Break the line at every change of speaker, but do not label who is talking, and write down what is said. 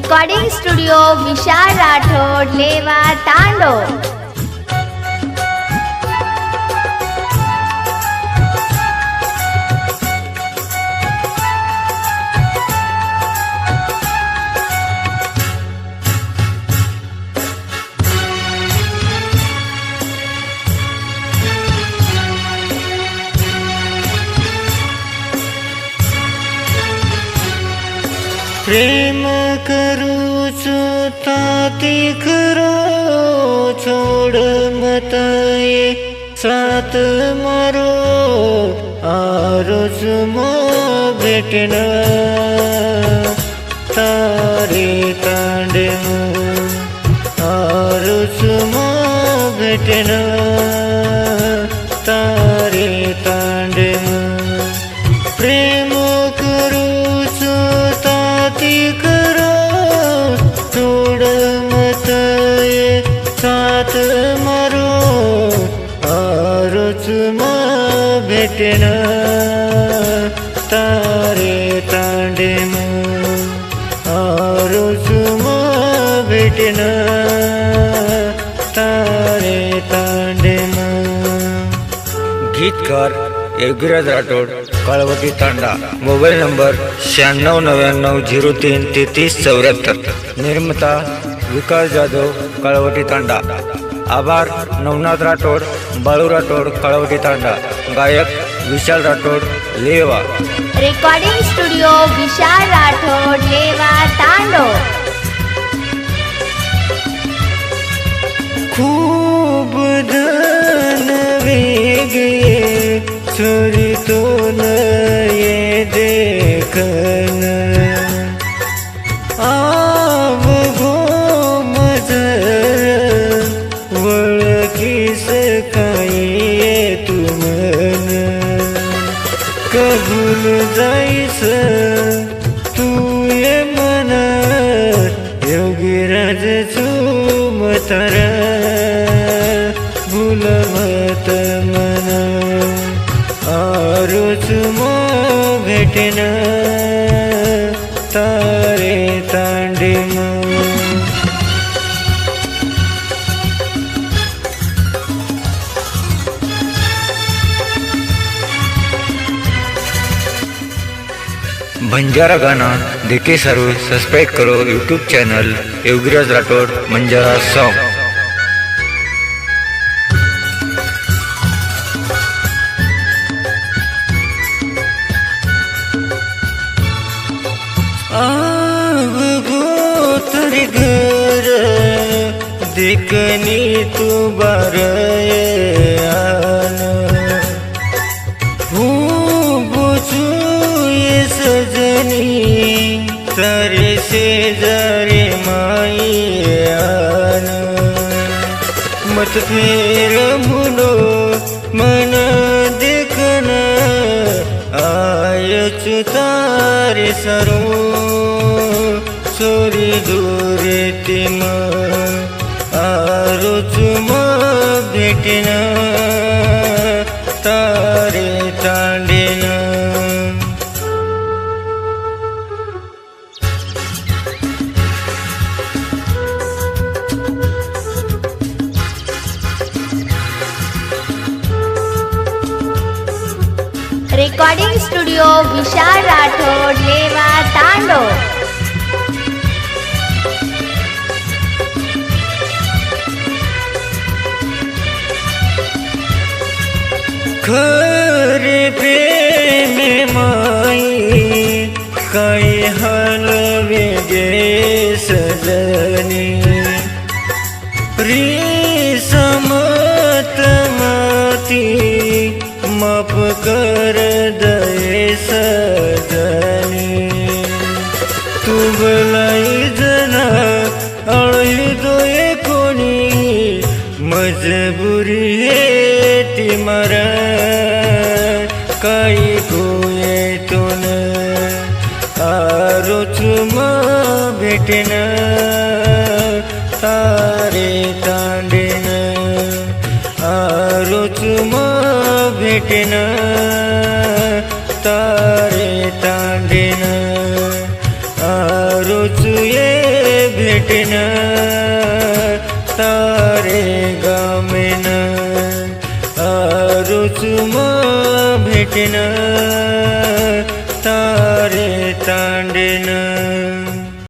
Recording studio विशाल राठोड लेवा तांडो।
प्रेम करू ताती करो छोड़ मत ये साथ मारो आरोज मो भेटना तारे तांडे आरोज मो भेटना तारे तांडे प्रेम करू करो छोड़ मत ये साथ मारो आरोच मा भेटना तारे तांडे आरोच मा भेटना तारे तांडे।
गीतकार योगीराज राठोड, काळवटी तांडा। Mobile number 9699033374। निर्माता विकास जाधव, काळवटी तांडा। आभार नवनाथ राठोड, बाळू राठोड, काळवटी तांडा। गायक विशाल राठोड, लेवा।
रेकॉर्डिंग स्टुडिओ विशाल राठोड लेवा तांडो।
खूब धन वेगे छोरी तो न ये देखन आव गो मजर वळखीस काही तुमन कबूल जाईस तू ये मन योगीराज चुमतर भूलवत मन आरोच मो भेटना तारे तांडे।
बंजारा गाना देखे सर्व सब्सक्राइब करो YouTube channel Yogiraj Rathod Banjara song.
आव गो तरी घर देखनी तू बार सजनी तारे से जरे माई आन मत फेर मुलो मन देखना आयच तारे सरो सोरी दूर तिम आरोच म भेटना तारे तांडेना।
रेकॉर्डिंग स्टुडिओ विशाल राठोड लेवा तांडो।
खरे प्रेम माई काही हाल वेगे सजनी समत माती माफ कर दये सजनी तू भलाई जना अळी दोये कोणी मजबुरी है ती मरा काही कोये तोन आरोच म भेटना तारे तांडेन आरोच म भेटना तारे तांडेन आरोच ये भेटेन तारे गमेन रुचुम भेटेन तारे तांडेन